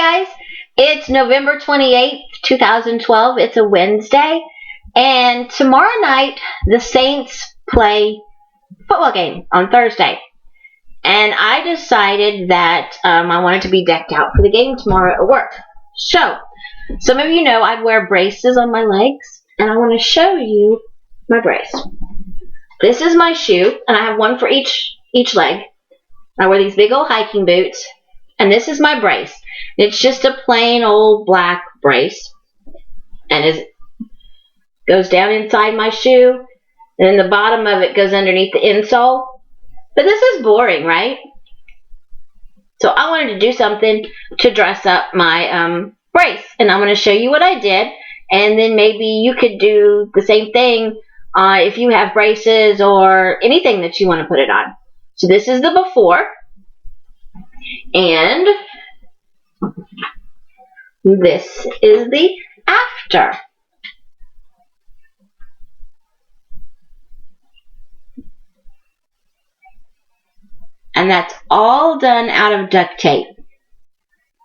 guys, it's November 28th, 2012. It's a Wednesday, and tomorrow night the Saints play football game on Thursday. And I decided that I wanted to be decked out for the game tomorrow at work. So, some of you know I wear braces on my legs, and I want to show you my brace. This is my shoe, and I have one for each leg. I wear these big old hiking boots, and this is my brace. It's just a plain old black brace, and it goes down inside my shoe, and then the bottom of it goes underneath the insole. But this is boring, right? So I wanted to do something to dress up my brace, and I'm going to show you what I did, and then maybe you could do the same thing if you have braces or anything that you want to put it on. So this is the before, and this is the after. And that's all done out of duct tape.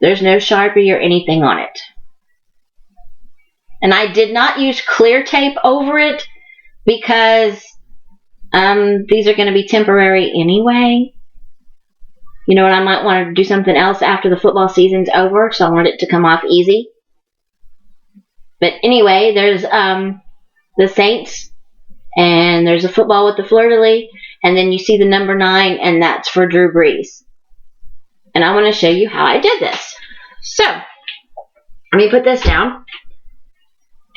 There's no Sharpie or anything on it. And I did not use clear tape over it because these are going to be temporary anyway. You know, and I might want to do something else after the football season's over, so I want it to come off easy. But anyway, there's the Saints, and there's a football with the fleur-de-lis, and then you see the number 9, and that's for Drew Brees. And I want to show you how I did this. So, let me put this down,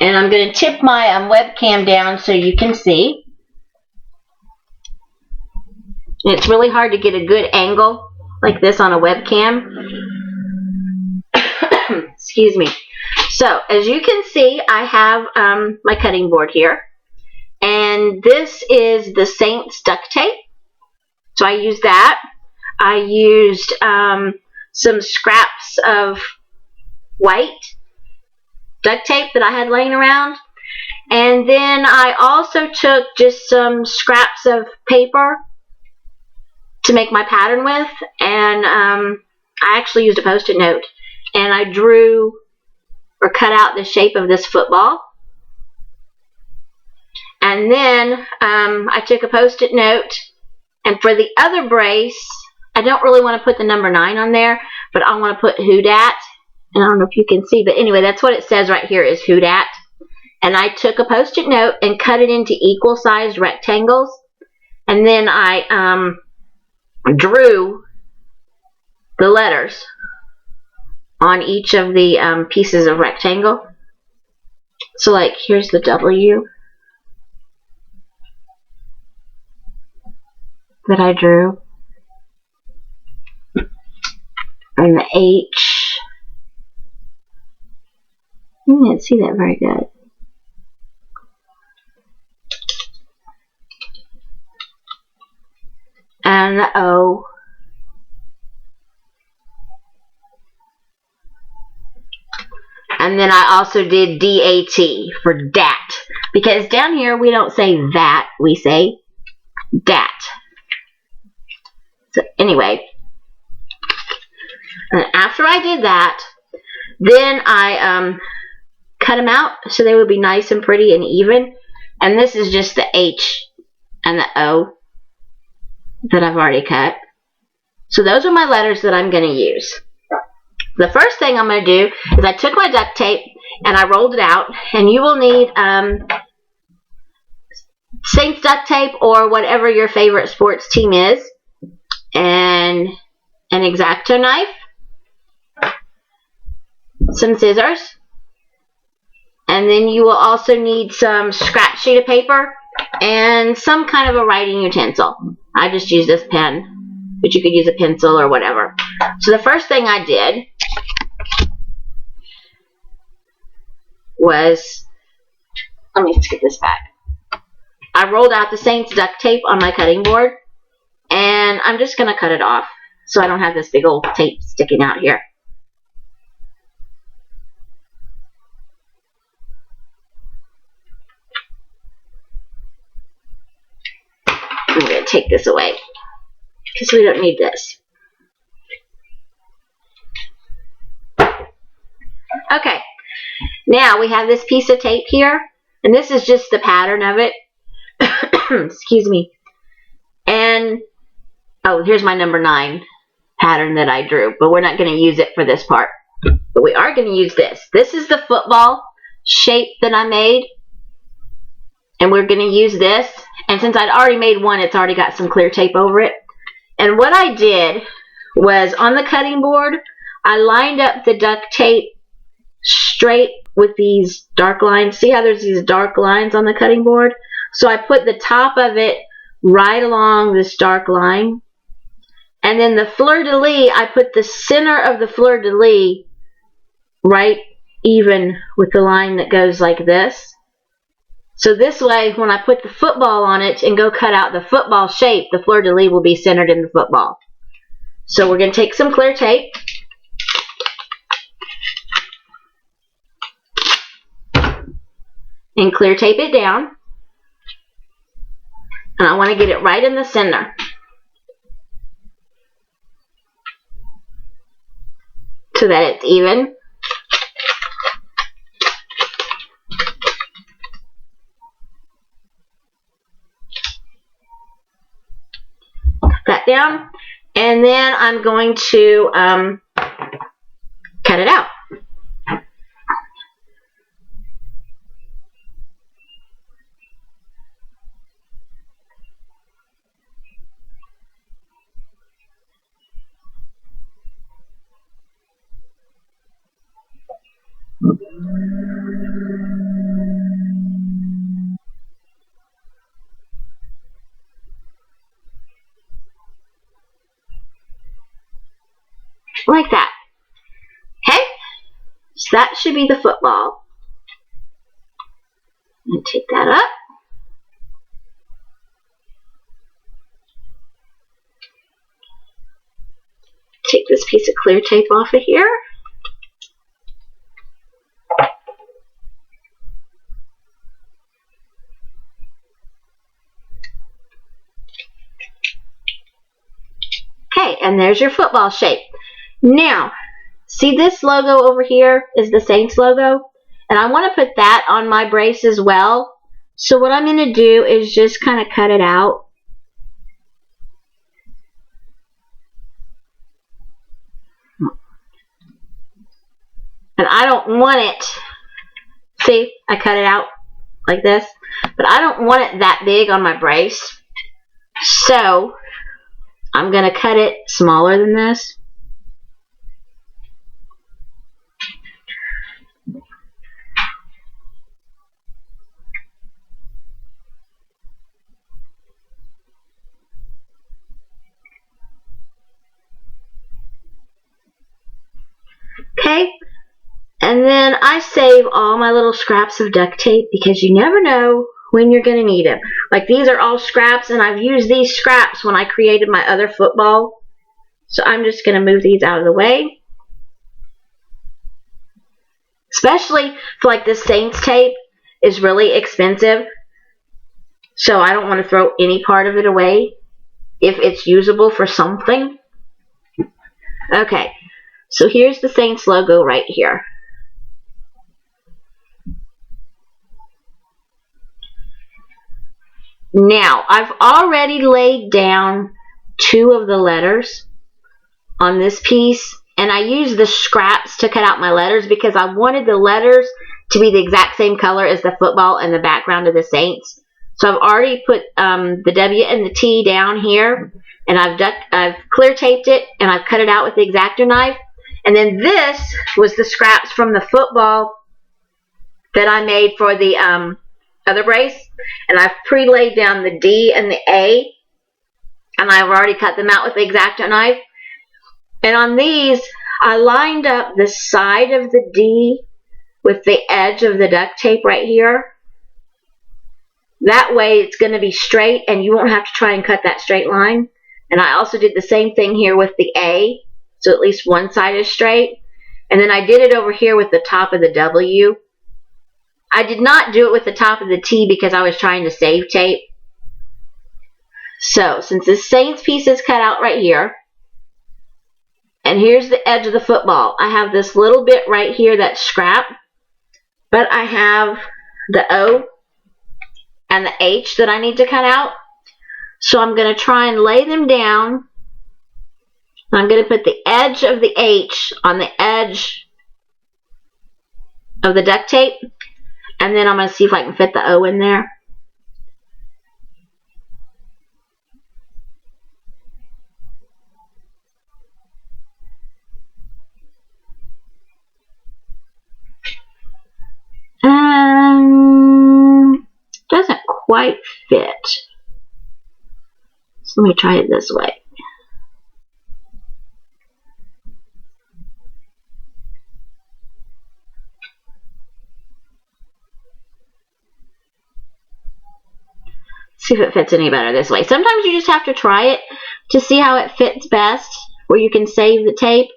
and I'm going to tip my webcam down so you can see. It's really hard to get a good angle like this on a webcam. Excuse me. So, as you can see, I have my cutting board here. And this is the Saints duct tape. So I used that. I used some scraps of white duct tape that I had laying around. And then I also took just some scraps of paper to make my pattern with, and I actually used a Post-it note, and I drew or cut out the shape of this football. And then I took a Post-it note, and for the other brace, I don't really want to put the number 9 on there, but I want to put Who Dat, and I don't know if you can see, but anyway, that's what it says right here is Who Dat. And I took a Post-it note and cut it into equal-sized rectangles, and then I drew the letters on each of the pieces of rectangle. So like here's the W that I drew, and the H. You can't see that very good. And the O. And then I also did DAT for DAT. Because down here we don't say that, we say DAT. So anyway. And after I did that, then I cut them out so they would be nice and pretty and even. And this is just the H and the O that I've already cut. So those are my letters that I'm going to use. The first thing I'm going to do is I took my duct tape and I rolled it out, and you will need Saints duct tape or whatever your favorite sports team is, and an X-Acto knife, some scissors, and then you will also need some scratch sheet of paper and some kind of a writing utensil. I just used this pen, but you could use a pencil or whatever. So the first thing I did was, let me just get this back. I rolled out the Saints duct tape on my cutting board, and I'm just going to cut it off so I don't have this big old tape sticking out here. I'm going to take this away because we don't need this. Okay, now we have this piece of tape here, and this is just the pattern of it. Excuse me. And, oh, here's my number 9 pattern that I drew, but we're not going to use it for this part. But we are going to use this. This is the football shape that I made, and we're going to use this. And since I'd already made one, it's already got some clear tape over it. And what I did was, on the cutting board, I lined up the duct tape straight with these dark lines. See how there's these dark lines on the cutting board? So I put the top of it right along this dark line. And then the fleur-de-lis, I put the center of the fleur-de-lis right even with the line that goes like this. So this way, when I put the football on it and go cut out the football shape, the fleur-de-lis will be centered in the football. So we're going to take some clear tape. And clear tape it down. And I want to get it right in the center. So that it's even. That down. And then I'm going to cut it out. Like that. Okay? So that should be the football. And take that up. Take this piece of clear tape off of here. Okay, and there's your football shape. Now, see this logo over here is the Saints logo? And I want to put that on my brace as well. So what I'm going to do is just kind of cut it out. And I don't want it, see, I cut it out like this. But I don't want it that big on my brace. So I'm going to cut it smaller than this. Okay, and then I save all my little scraps of duct tape because you never know when you're going to need them. Like these are all scraps, and I've used these scraps when I created my other football. So I'm just going to move these out of the way. Especially for like this Saints tape is really expensive. So I don't want to throw any part of it away if it's usable for something. Okay. So here's the Saints logo right here. Now, I've already laid down 2 of the letters on this piece, and I used the scraps to cut out my letters because I wanted the letters to be the exact same color as the football and the background of the Saints. So I've already put the W and the T down here, and I've clear taped it, and I've cut it out with the X-Acto knife. And then this was the scraps from the football that I made for the other brace. And I've pre-laid down the D and the A. And I've already cut them out with the X-Acto knife. And on these, I lined up the side of the D with the edge of the duct tape right here. That way it's going to be straight and you won't have to try and cut that straight line. And I also did the same thing here with the A. So at least one side is straight. And then I did it over here with the top of the W. I did not do it with the top of the T because I was trying to save tape. So since this Saints piece is cut out right here, And here's the edge of the football. I have this little bit right here that's scrap, but I have the O and the H that I need to cut out. So I'm going to try and lay them down. I'm going to put the edge of the H on the edge of the duct tape, and then I'm going to see if I can fit the O in there. Doesn't quite fit. So let me try it this way. See if it fits any better this way. Sometimes you just have to try it to see how it fits best, where you can save the tape.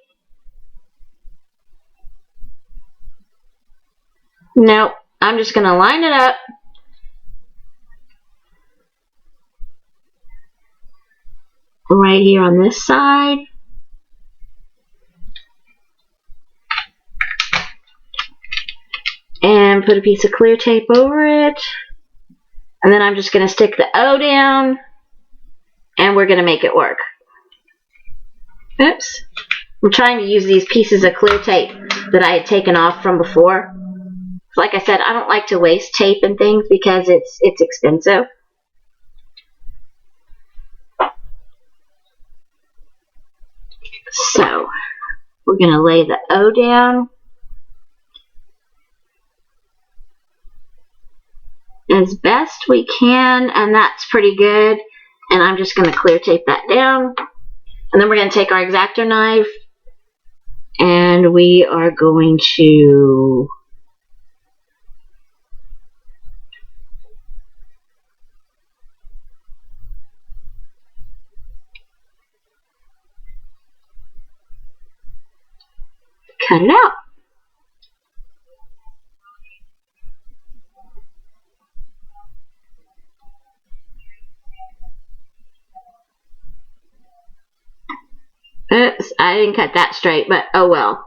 Nope, I'm just going to line it up. Right here on this side. And put a piece of clear tape over it. And then I'm just going to stick the O down. And we're going to make it work. Oops. I'm trying to use these pieces of clear tape that I had taken off from before. Like I said, I don't like to waste tape and things because it's expensive. So, we're going to lay the O down as best we can, and that's pretty good. And I'm just going to clear tape that down. And then we're going to take our X-Acto knife, and we are going to cut it out. Oops, I didn't cut that straight, but oh well.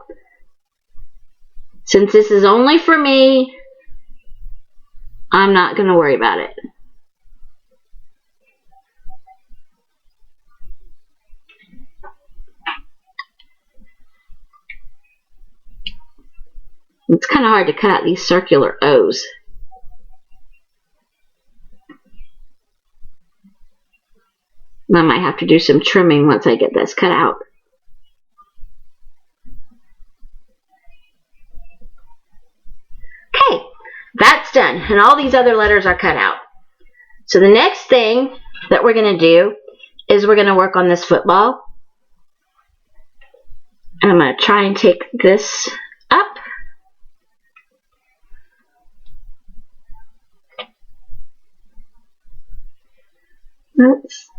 Since this is only for me, I'm not going to worry about it. It's kind of hard to cut out these circular O's. I might have to do some trimming once I get this cut out. Okay, that's done. And all these other letters are cut out. So the next thing that we're going to do is we're going to work on this football. And I'm going to try and take this up. Oops.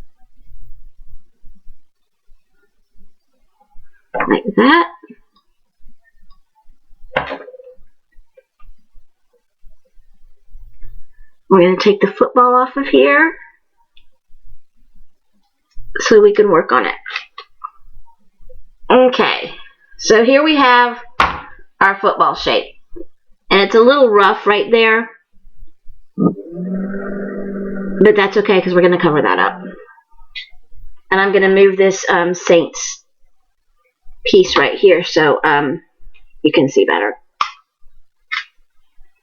Like that. We're going to take the football off of here so we can work on it. Okay, so here we have our football shape. And it's a little rough right there. But that's okay because we're going to cover that up. And I'm going to move this Saints piece right here so you can see better.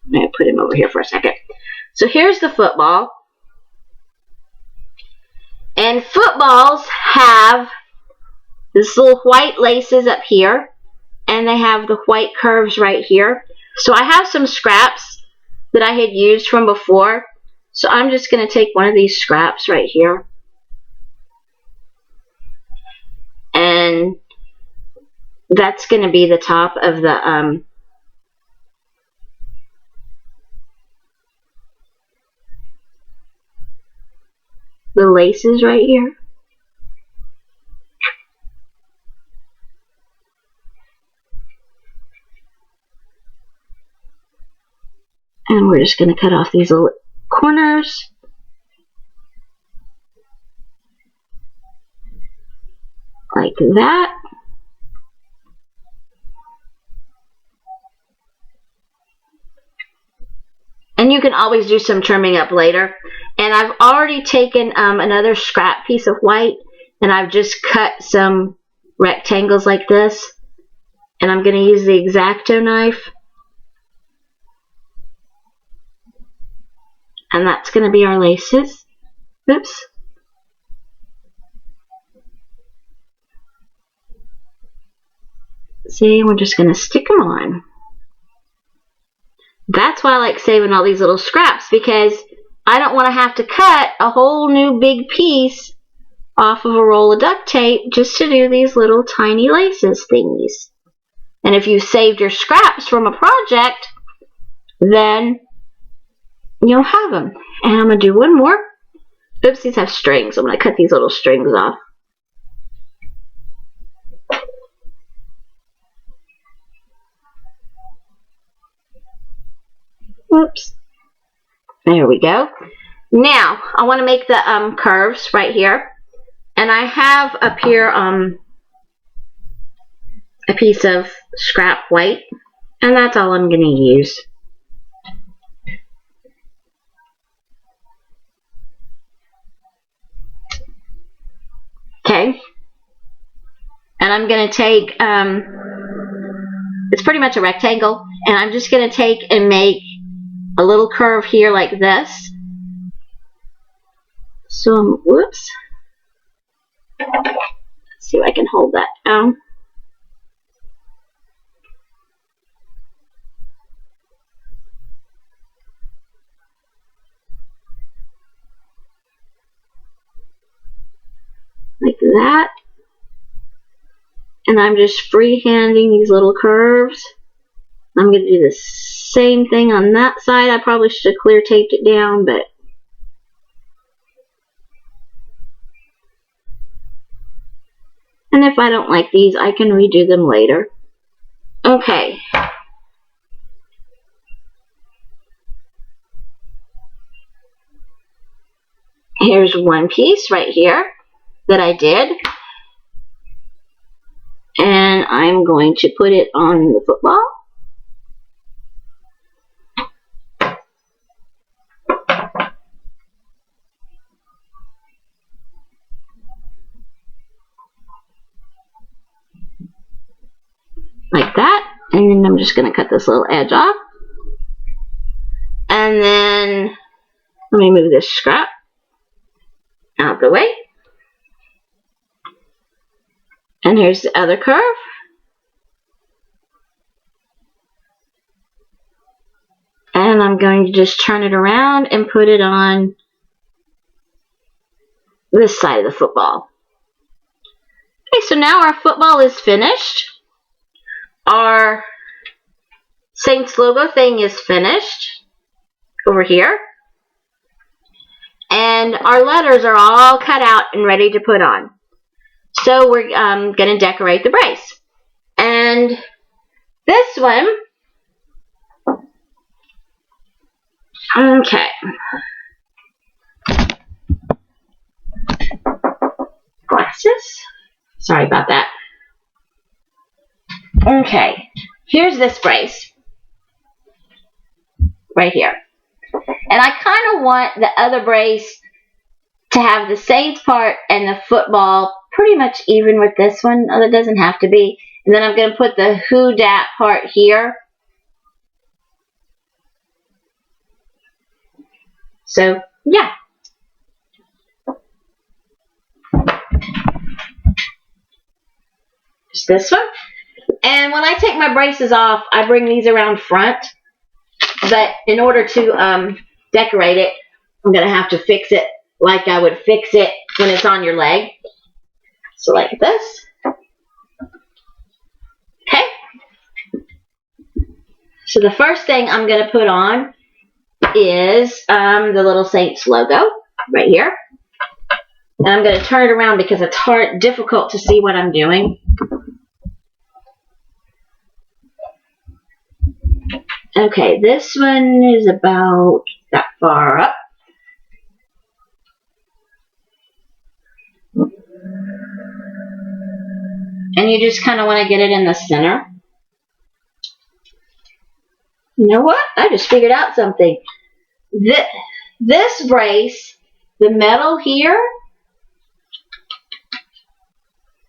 I'm going to put him over here for a second. So here's the football. And footballs have this little white laces up here. And they have the white curves right here. So I have some scraps that I had used from before. So I'm just going to take one of these scraps right here. And that's going to be the top of the laces right here. And we're just going to cut off these little corners. Like that. you can always do some trimming up later. And I've already taken another scrap piece of white, and I've just cut some rectangles like this. And I'm going to use the X-Acto knife. And that's going to be our laces. Oops. See, we're just going to stick them on. That's why I like saving all these little scraps, because I don't want to have to cut a whole new big piece off of a roll of duct tape just to do these little tiny laces thingies. And if you saved your scraps from a project, then you'll have them. And I'm going to do one more. Oops, these have strings. I'm going to cut these little strings off. Oops. There we go. Now, I want to make the curves right here. And I have up here a piece of scrap white. And that's all I'm going to use. Okay. And I'm going to take, it's pretty much a rectangle. And I'm just going to take and make a little curve here like this. So, whoops. Let's see if I can hold that down. Like that. And I'm just freehanding these little curves. I'm going to do the same thing on that side. I probably should have clear taped it down, but and if I don't like these, I can redo them later. Okay. Here's one piece right here that I did. And I'm going to put it on the football. Like that. And then I'm just going to cut this little edge off. And then let me move this scrap out the way. And here's the other curve. And I'm going to just turn it around and put it on this side of the football. Okay, so now our football is finished. Our Saints logo thing is finished over here. And our letters are all cut out and ready to put on. So we're going to decorate the brace. And this one, okay. Glasses. Sorry about that. Okay. Here's this brace. Right here. And I kind of want the other brace to have the Saints part and the football pretty much even with this one. Oh, that doesn't have to be. And then I'm going to put the Who Dat part here. So, yeah. Just this one. And when I take my braces off, I bring these around front. But in order to decorate it, I'm going to have to fix it like I would fix it when it's on your leg. So like this. Okay. So the first thing I'm going to put on is the little Saints logo right here. And I'm going to turn it around because it's difficult to see what I'm doing. Okay, this one is about that far up. And you just kind of want to get it in the center. You know what? I just figured out something. This brace, the metal here,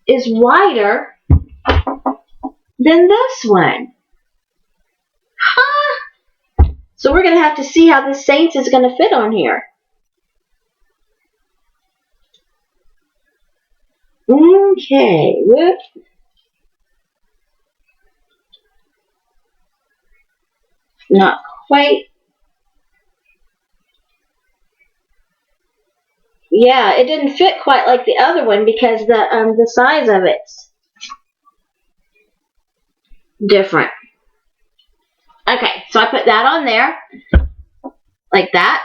is wider than this one. Huh? So we're going to have to see how this Saints is going to fit on here. Okay, whoop. Not quite. Yeah, it didn't fit quite like the other one because the size of it's different. Okay, so I put that on there like that,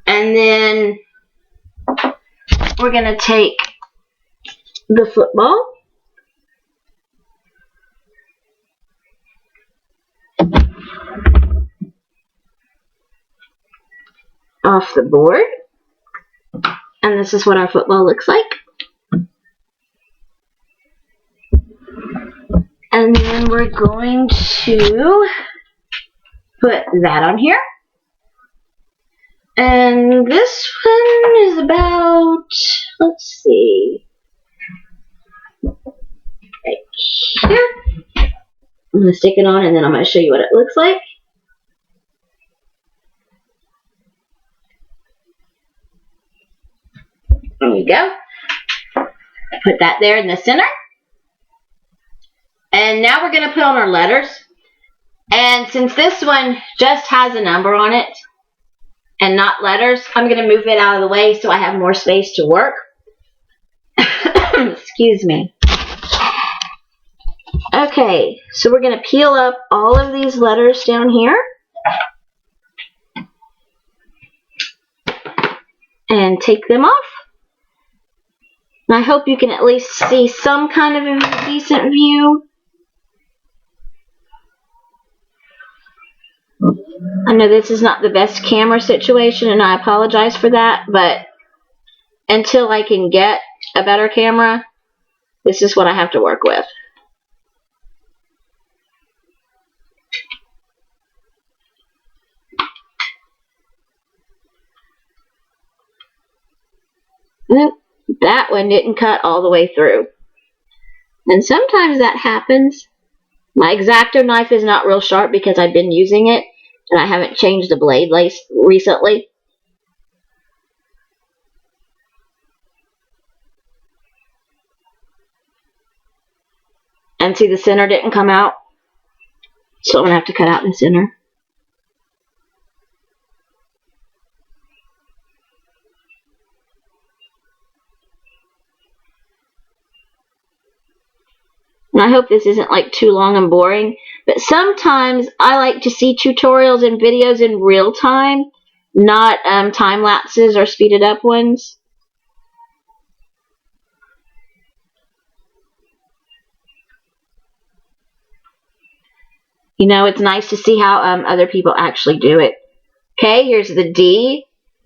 and then we're gonna take the football off the board, and this is what our football looks like. And then we're going to put that on here. And this one is about, let's see, right here. I'm going to stick it on and then I'm going to show you what it looks like. There we go. Put that there in the center. And now we're going to put on our letters. And since this one just has a number on it and not letters, I'm going to move it out of the way so I have more space to work. Excuse me. Okay, so we're going to peel up all of these letters down here. And take them off. And I hope you can at least see some kind of a decent view. I know this is not the best camera situation and I apologize for that, but until I can get a better camera, this is what I have to work with. That one didn't cut all the way through. And sometimes that happens. My X-Acto knife is not real sharp because I've been using it and I haven't changed the blade lace recently. And see, the center didn't come out, so I'm going to have to cut out the center. And I hope this isn't like too long and boring, but sometimes I like to see tutorials and videos in real time, not time lapses or speeded up ones. You know, it's nice to see how other people actually do it. Okay, here's the D.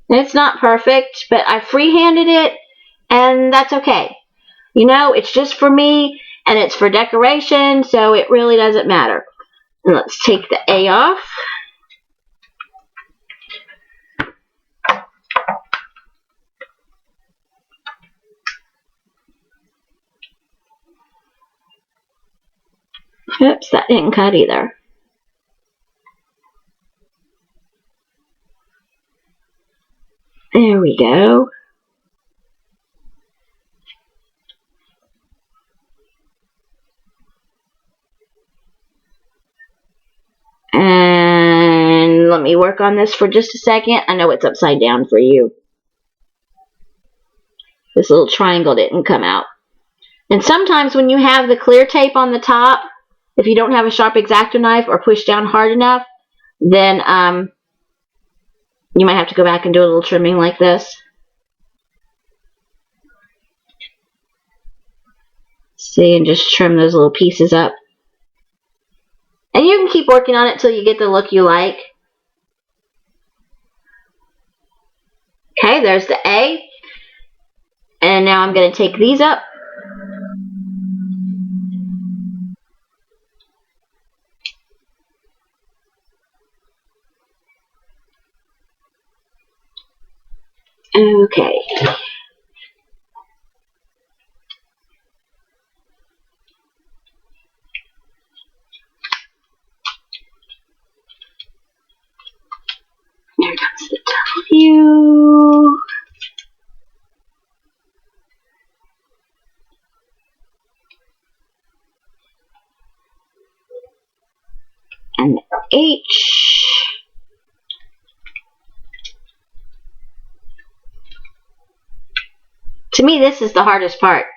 And it's not perfect, but I freehanded it, and that's okay. You know, it's just for me, and it's for decoration, so it really doesn't matter. And let's take the A off. Oops, that didn't cut either. There we go. And let me work on this for just a second. I know it's upside down for you. This little triangle didn't come out. And sometimes when you have the clear tape on the top, if you don't have a sharp X-Acto knife or push down hard enough, then you might have to go back and do a little trimming like this. See, and just trim those little pieces up. And you can keep working on it till you get the look you like. Okay, there's the A. And now I'm going to take these up. Okay. There comes the W. And the H. To me, this is the hardest part,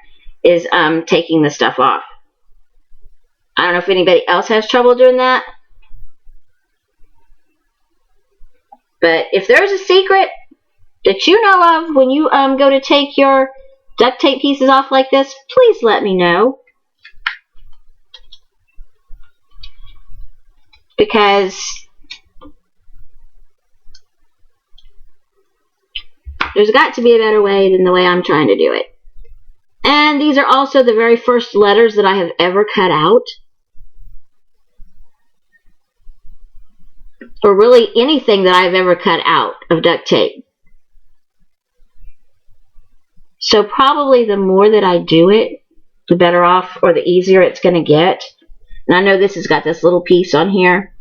is taking the stuff off. I don't know if anybody else has trouble doing that. But if there's a secret that you know of when you go to take your duct tape pieces off like this, please let me know. Because there's got to be a better way than the way I'm trying to do it. And these are also the very first letters that I have ever cut out. Or really anything that I've ever cut out of duct tape. So probably the more that I do it, the better off or the easier it's going to get. And I know this has got this little piece on here.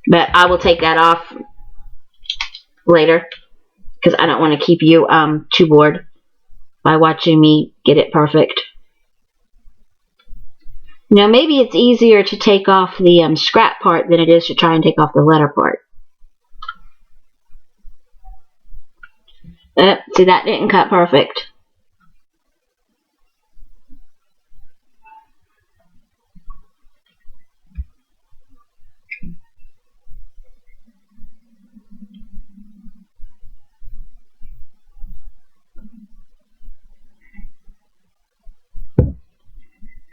But I will take that off later, because I don't want to keep you too bored by watching me get it perfect. Now maybe it's easier to take off the scrap part than it is to try and take off the letter part. See, that didn't cut perfect.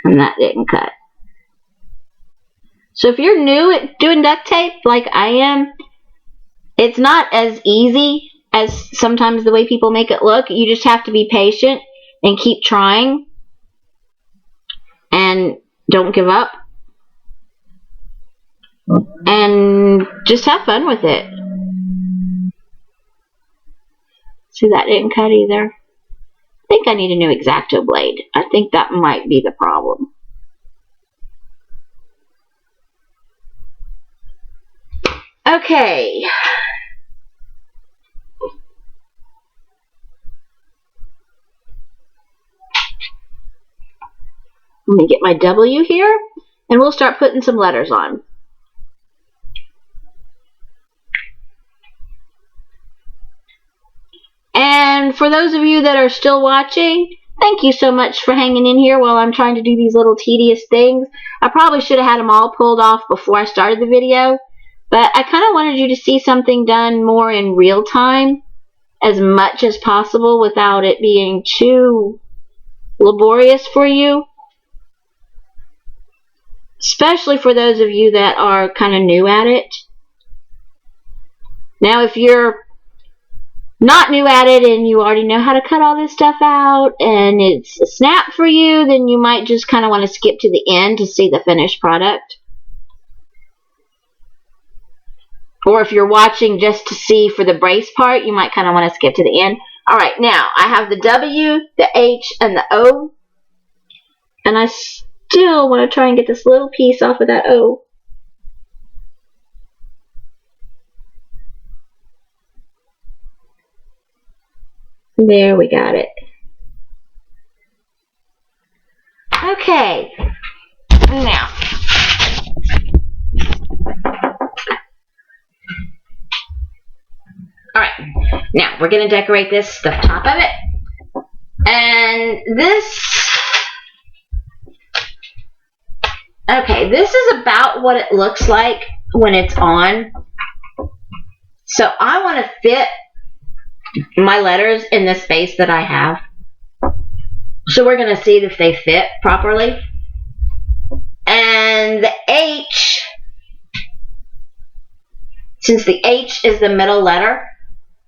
And that didn't cut. So if you're new at doing duct tape like I am, it's not as easy as sometimes the way people make it look. You just have to be patient and keep trying. And don't give up. And just have fun with it. See, that didn't cut either. I think I need a new X-Acto blade. I think that might be the problem. Okay. Let me get my W here, and we'll start putting some letters on. And for those of you that are still watching, thank you so much for hanging in here while I'm trying to do these little tedious things. I probably should have had them all pulled off before I started the video, but I kind of wanted you to see something done more in real time, as much as possible without it being too laborious for you. Especially for those of you that are kind of new at it. Now, if you're not new at it and you already know how to cut all this stuff out and it's a snap for you, then you might just kind of want to skip to the end to see the finished product. Or if you're watching just to see for the brace part, you might kind of want to skip to the end. Alright, now I have the W, the H, and the O. And I still want to try and get this little piece off of that O. There, we got it. Okay. Now. Alright. Now, we're going to decorate the top of it. And this... Okay, this is about what it looks like when it's on. So I want to fit my letters in the space that I have. So we're going to see if they fit properly. And the H, since the H is the middle letter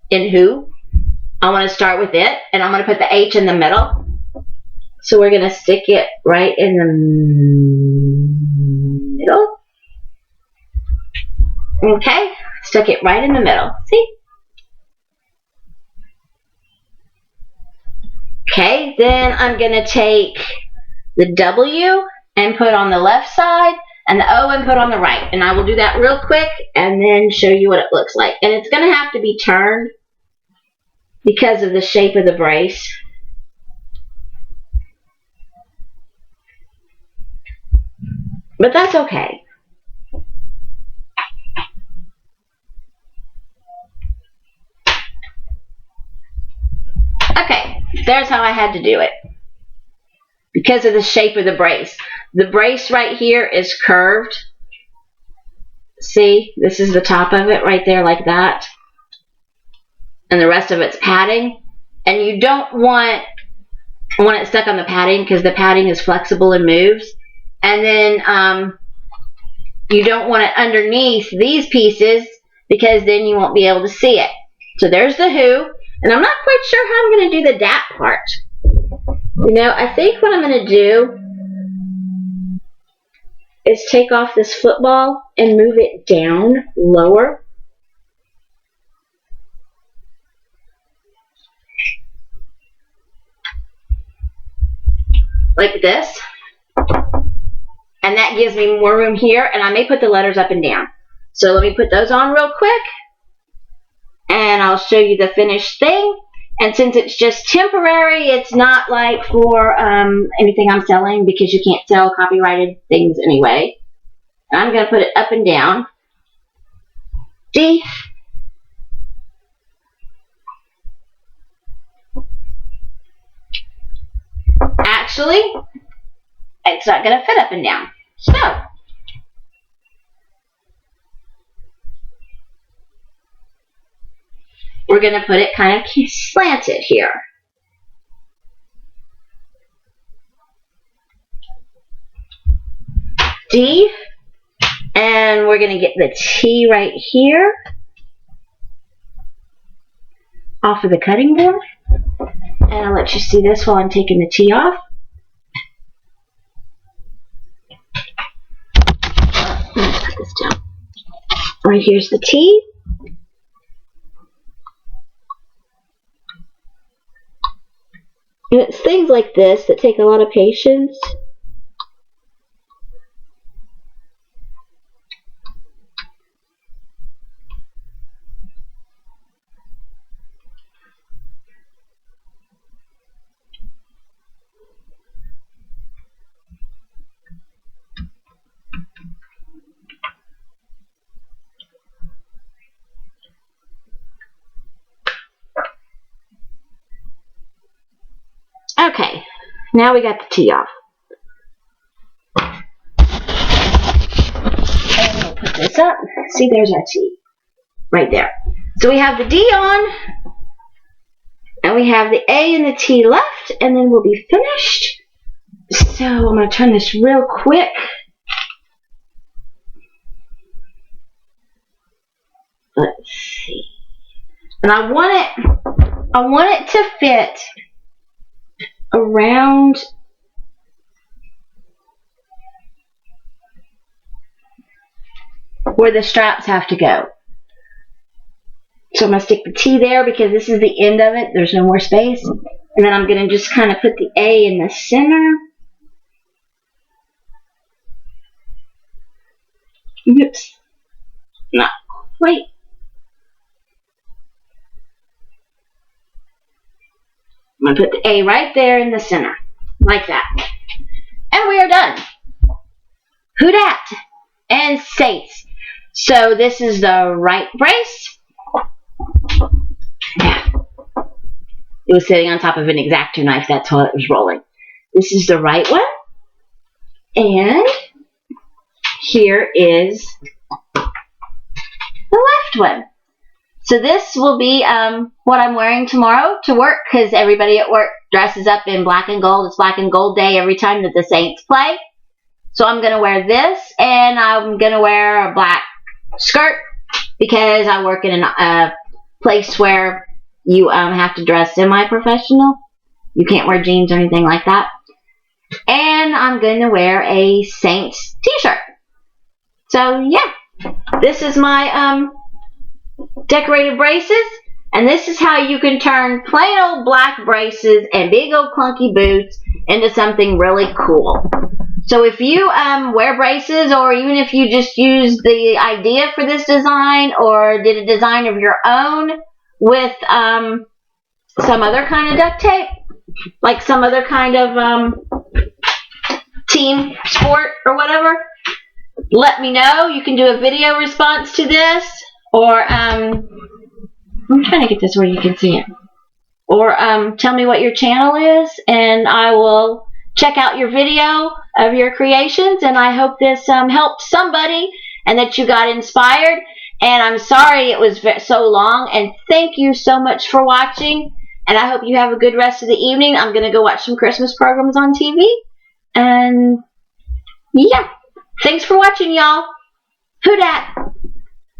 in who, I want to start with it. And I'm going to put the H in the middle. So we're going to stick it right in the middle. Okay, stuck it right in the middle. See? Okay, then I'm going to take the W and put on the left side and the O and put on the right. And I will do that real quick and then show you what it looks like. And it's going to have to be turned because of the shape of the brace. But that's okay. Okay, there's how I had to do it. Because of the shape of the brace. The brace right here is curved. See, this is the top of it right there like that. And the rest of it's padding. And you don't want it stuck on the padding because the padding is flexible and moves. And then you don't want it underneath these pieces because then you won't be able to see it. So there's the who. And I'm not quite sure how I'm going to do the dat part. You know, I think what I'm going to do is take off this football and move it down lower. Like this. And that gives me more room here, and I may put the letters up and down. So let me put those on real quick, and I'll show you the finished thing. And since it's just temporary, it's not like for anything I'm selling because you can't sell copyrighted things anyway. And I'm going to put it up and down. D. Actually, it's not going to fit up and down. So, we're going to put it kind of slanted here. D, and we're going to get the T right here off of the cutting board. And I'll let you see this while I'm taking the T off. Let's put this down. Right here's the T. And it's things like this that take a lot of patience. Okay, now we got the T off. And we'll put this up. See, there's our T. Right there. So we have the D on, and we have the A and the T left, and then we'll be finished. So I'm going to turn this real quick. Let's see. And I want it to fit around where the straps have to go. So I'm going to stick the T there because this is the end of it. There's no more space. And then I'm going to just kind of put the A in the center. Oops. Not quite. I'm going to put the A right there in the center, like that. And we are done. Who dat? And Saints. So this is the right brace. Yeah. It was sitting on top of an X-Acto knife, that's how it was rolling. This is the right one. And here is the left one. So this will be what I'm wearing tomorrow to work because everybody at work dresses up in black and gold. It's black and gold day every time that the Saints play. So I'm going to wear this, and I'm going to wear a black skirt because I work in a place where you have to dress semi-professional. You can't wear jeans or anything like that. And I'm going to wear a Saints t-shirt. So yeah, this is my decorated braces. And this is how you can turn plain old black braces and big old clunky boots into something really cool. So if you wear braces, or even if you just use the idea for this design or did a design of your own with some other kind of duct tape, like some other kind of team sport or whatever, let me know. You can do a video response to this, or I'm trying to get this where you can see it, or tell me what your channel is, and I will check out your video of your creations. And I hope this helped somebody and that you got inspired. And I'm sorry it was so long, and thank you so much for watching, and I hope you have a good rest of the evening. I'm going to go watch some Christmas programs on TV, and yeah, thanks for watching, y'all. Who dat?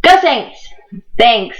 Go Saints! Thanks.